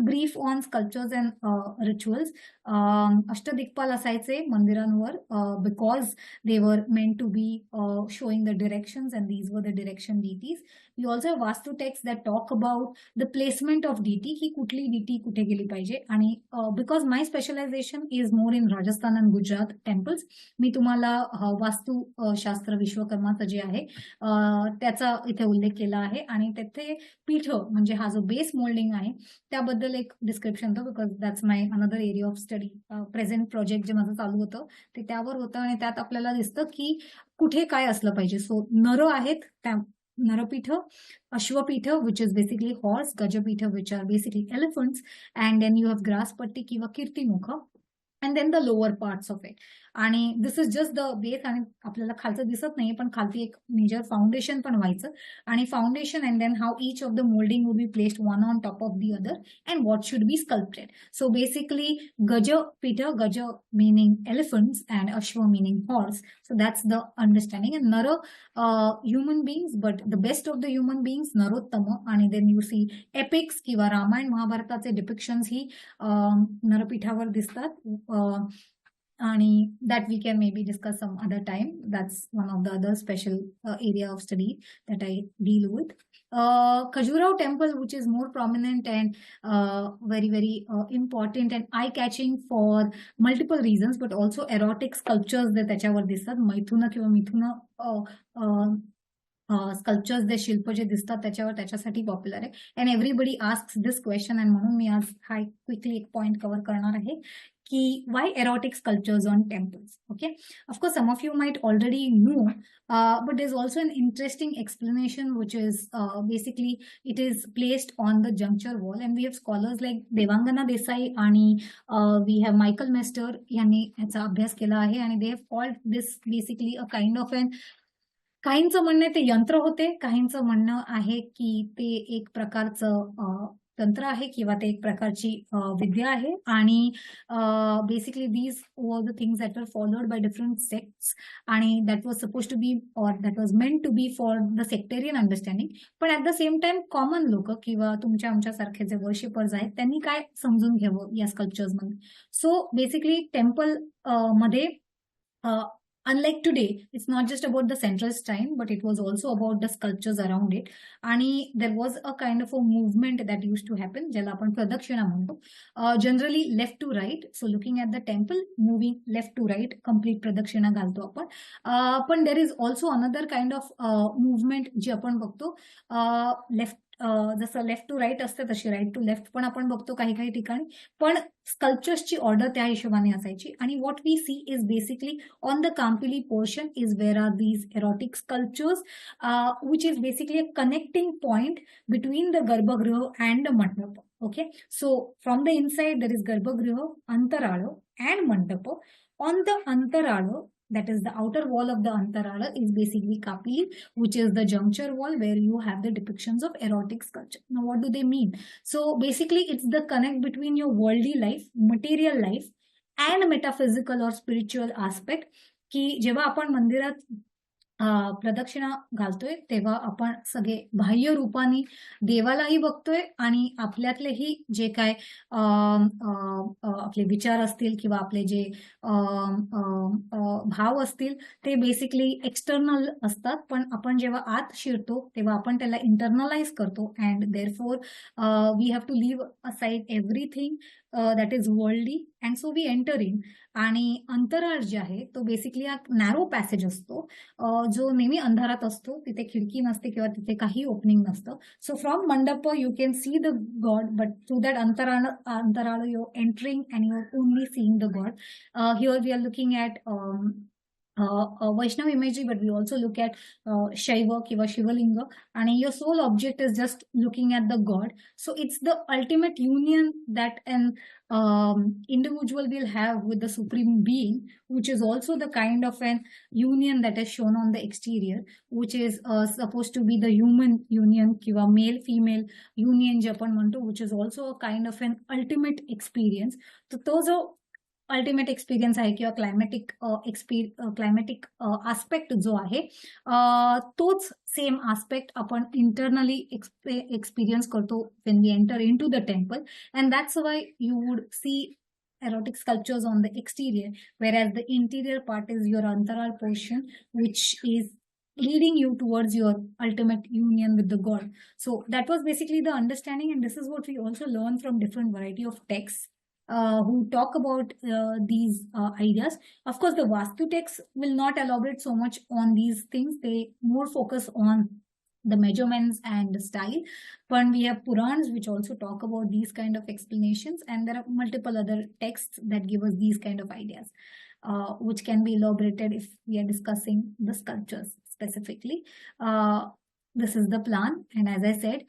brief on sculptures and rituals. Ashta Dikpal असायचे मंदिरांवर because they were meant to be showing the directions, and these were the direction deities. We also have Vastu texts that talk about the placement of deity, की कुठली deity कुठे गेली पाहिजे. आणि because my specialization is more in Rajasthan and Gujarat temples, मी तुम्हाला वास्तु शास्त्र विश्वकर्माचं जे आहे त्याचा इथे उल्लेख केला आहे. आणि तेथे पीठ म्हणजे हा जो बेस मोल्डिंग आहे त्याबद्दल एक डिस्क्रिप्शन होतं, because that's my another area of study. Present project जे माझं चालू होतं ते त्यावर होतं, आणि त्यात आपल्याला दिसतं की कुठे काय असलं पाहिजे. सो नर आहेत त्या नरपीठ, ashvapitha which is basically horse, gajapitha which are basically elephants, and then you have grasapatti किंवा kirtimukha, and then the lower parts of it. आणि this is just the base, आणि आपल्याला खालचं दिसत नाही पण खालती एक मेजर फाउंडेशन पण व्हायचं. आणि foundation and then how each of the moulding would be placed one on top of the other, and what should be sculpted. So basically gajapitha, gaja meaning elephants and Ashwa meaning horse. So that's the understanding. And Nara, human beings, but the best of the human beings, Narottama. And then you see epics किंवा Ramayan महाभारताचे depictions ही नरपीठावर दिसतात. And that we can maybe discuss some other time. That's one of the other special area of study that I deal with. Khajuraho temple, which is more prominent and very important and eye-catching for multiple reasons, but also erotic sculptures that त्याच्यावर दिसतात. मैथुन किंवा मिथुन sculptures जे शिल्प जे दिसतात त्याच्यावर त्याच्यासाठी popular आहे. And everybody asks this question, and म्हणून मी आज हा क्विकली एक पॉइंट कव्हर करणार आहे की why erotic sculptures on temples. Okay, of course some of you might already know, but there's also an interesting explanation, which is basically it is placed on the juncture wall, and we have scholars like Devangana Desai आणि we have Michael Meister यांनी याचा अभ्यास केला आहे, आणि they have called this basically a kind of an, काहींचं म्हणणं आहे ते यंत्र होते, काहींचं म्हणणं आहे की ते एक प्रकारचं तंत्र आहे किंवा ते एक प्रकारची विद्या आहे. आणि basically these were the things that were followed by different sects, and that was suppose to be or that was meant to be for the sectarian understanding. पण at the same time common लोक किंवा तुमच्या आमच्यासारखे जे worshippers आहेत त्यांनी काय समजून घ्यावं या स्कल्पचर्समध्ये. सो बेसिकली टेम्पल मध्ये unlike today, it's not just about the central shrine, but it was also about the sculptures around it. And there was a kind of a movement that used to happen, ज्याला आपण Pradakshina म्हणतो, generally left to right. So looking at the temple, moving left to right, complete Pradakshina घालतो आपण. पण there is also another kind of movement जी आपण बघतो left, जसं left to right असते तशी राईट टू लेफ्ट पण आपण बघतो काही काही ठिकाणी. पण स्कल्पचर्सची ऑर्डर त्या हिशोबाने असायची. आणि what we see is basically on the kampili portion is where are these erotic sculptures, which is basically a connecting point between the garbhagriha and the mandapa. Okay, so from the inside there is Garbhagriha, Antarala and Mandapa. On the Antarala, that is the outer wall of the Antarala, is basically Kapili, which is the juncture wall where you have the depictions of erotic sculpture. Now what do they mean? So basically it's the connect between your worldly life, material life and metaphysical or spiritual aspect. की जेव्हा आपण मंदिरात प्रदक्षिणा घालतोय तेव्हा आपण सगळे बाह्य रूपाने देवालाही बघतोय, आणि आपल्यातलेही जे काय आपले विचार असतील किंवा आपले जे भाव असतील ते बेसिकली एक्सटर्नल असतात. पण आपण जेव्हा आत शिरतो तेव्हा आपण त्याला इंटरनलाइज करतो, and therefore we have to leave aside everything that is worldly, and so we enter in. आणि अंतराळ जे आहे तो बेसिकली हा नॅरो पॅसेज असतो, जो नेहमी अंधारात असतो, तिथे खिडकी नसते किंवा तिथे काही ओपनिंग नसतं. So from mandapa you can see the god, but through that antarala you entering and you are only seeing the god. Here we are looking at Vaishnav imagery, but we also look at Shaiva kiva Shivalinga, and your sole object is just looking at the God. So it's the ultimate union that an individual will have with the Supreme Being, which is also the kind of an union that is shown on the exterior, which is supposed to be the human union kiva male-female union जे आपण म्हणतो, which is also a kind of an ultimate experience. So तो जो ultimate experience आहे किंवा climatic aspect जो आहे तोच same aspect आपण इंटरनली एक्सपिरियन्स करतो when we enter into the temple, and that's why you would see erotic sculptures on the exterior, whereas the interior part is your Antarala portion, which is leading you towards your ultimate union with the god. So that was basically the understanding, and this is what we also learn from different variety of texts who talk about these ideas. Of course, the Vastu texts will not elaborate so much on these things. They more focus on the measurements and the style. But we have Puranas which also talk about these kind of explanations, and there are multiple other texts that give us these kind of ideas, which can be elaborated if we are discussing the sculptures specifically. This is the plan, and as I said,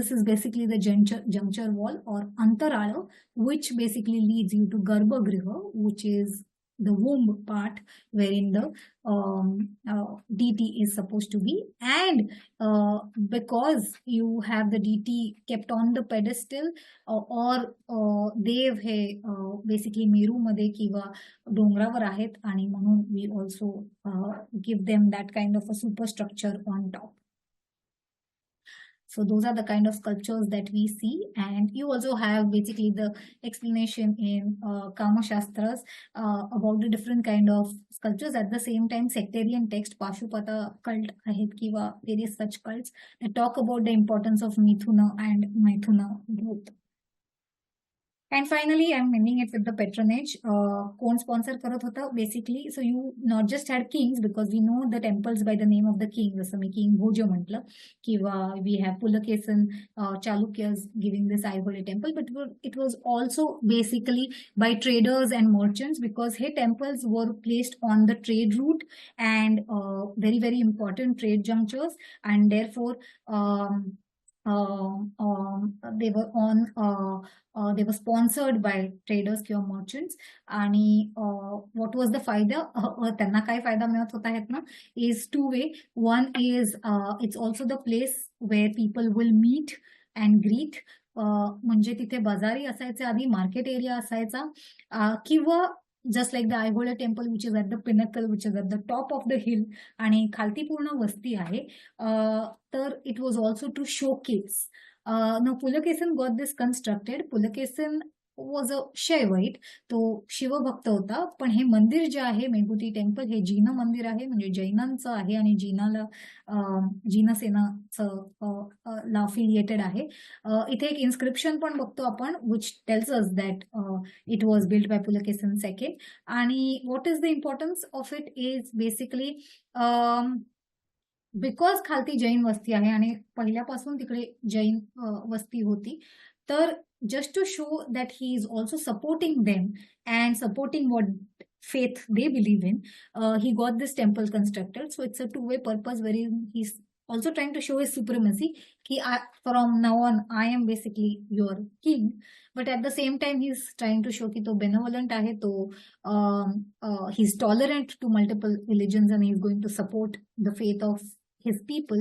this is basically the juncture wall or Antarala, which basically leads you to Garbhagriha, which is the womb part wherein the deity is supposed to be. And because you have the deity kept on the pedestal, or देव हे basically Meru मध्ये किंवा डोंगरावर आहेत, आणि म्हणून we also give them that kind of a super structure on top. So those are the kind of sculptures that we see, and you also have basically the explanation in Kamasastras about the different kind of sculptures. At the same time, sectarian text, Ashwapitha cult ahet kiva various such cults that talk about the importance of Mithuna and Maithuna both. And finally, I'm ending it with the patronage. कोण sponsor करत होता basically? So you not just had kings, because we know the temples by the name of the king, जसं मी king Bhoj म्हटलं, किंवा we have Pulakesin Chalukyas giving this Aihole temple, but it was also basically by traders and merchants, because here temples were placed on the trade route and very, very important trade junctures, and therefore they were on they were sponsored by traders किंवा merchants. आणि what was the फायदा? त्यांना काय फायदा मिळत होता ह्यात ना, is two way. One is it's also the place where people will meet and greet. म्हणजे तिथे बाजारी असायचे आधी, मार्केट एरिया असायचा, किंवा just like the Aihole temple which is at the pinnacle, which is at the top of the hill, आणि खालती पूर्ण वस्ती आहे. तर it was also to showcase. Now Pulakesin got this constructed. Pulakesin was a Shaivite, तो शिवभक्त होता, पण हे मंदिर जे आहे मेघुती टेम्पल हे जीन मंदिर आहे, म्हणजे जैनांचं आहे, आणि जीनाला जीनसेनाचं ला अफिलिएटेड आहे. इथे एक इन्स्क्रिप्शन पण बघतो आपण, which tells us that it was build by Pulakesin second. आणि what is the importance of it is basically because खालती जैन वस्ती आहे आणि पहिल्यापासून तिकडे जैन वस्ती होती, तर just to show that he is also supporting them and supporting what faith they believe in, he got this temple constructed. So it's a two-way purpose wherein he's also trying to show his supremacy, ki from now on I am basically your king, but at the same time he's trying to show ki to benevolent ahe, to he's tolerant to multiple religions and he's going to support the faith of his people.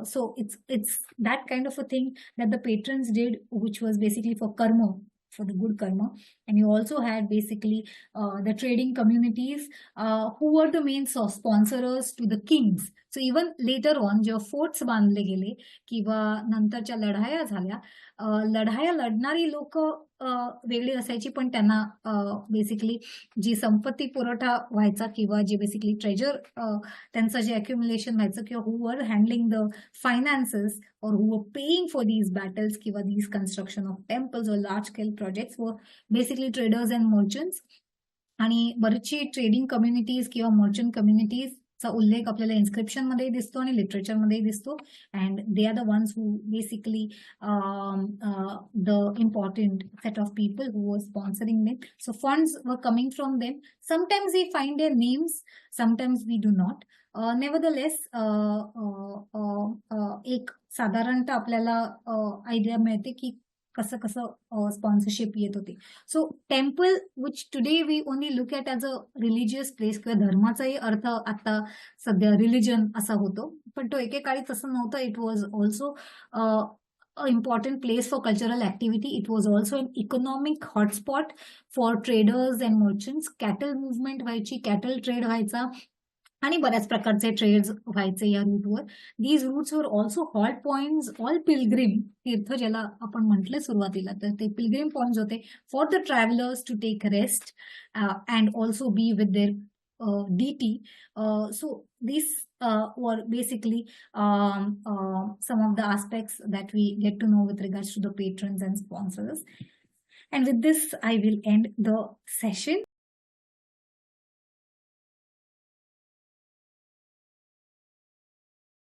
So it's that kind of a thing that the patrons did, which was basically for karma, for the good karma. And you also had basically the trading communities who were the main sponsors to the kings. So even later on जेव्हा forts बांधले गेले किंवा नंतरच्या लढाया झाल्या, लढाया लढणारी लोक वेगळी असायची, पण त्यांना बेसिकली जी संपत्ती पुरवठा व्हायचा किंवा जे बेसिकली ट्रेजर त्यांचं जे अक्युम्युलेशन व्हायचं, किंवा who were handling the finances or who were paying for these battles किंवा these construction of temples or large scale projects were basically traders and merchants. आणि बरीचशी ट्रेडिंग कम्युनिटीज किंवा मर्चंट कम्युनिटीज चा उल्लेख आपल्याला इन्स्क्रिप्शन मध्ये दिसतो आणि लिटरेचर मध्ये दिसतो, and they are the ones who basically the important set of people who were sponsoring them. So funds were coming from them. Sometimes we find their names, sometimes we do not. Nevertheless एक साधारणतः आपल्याला idea मिळते की कसं कसं sponsorship येत होती. So temple which today we only look at as a religious place, किंवा धर्माचाही अर्थ आता सध्या रिलिजन असा होतो, पण तो एकेकाळी तसं नव्हतं. It was also an important place for cultural activity. It was also an economic hotspot for traders and merchants. Cattle movement व्हायची, cattle trade व्हायचा आणि बऱ्याच प्रकारचे ट्रेड्स व्हायचे या रूटवर. These routes were also hot points, all pilgrim तीर्थ ज्याला आपण म्हटलं सुरुवातीला, तर ते पिलग्रिम पॉइंट्स होते for the travellers to take rest and also be with their deity. So these were basically some of the aspects that we get to know with regards to the patrons and sponsors. And with this, I will end the session.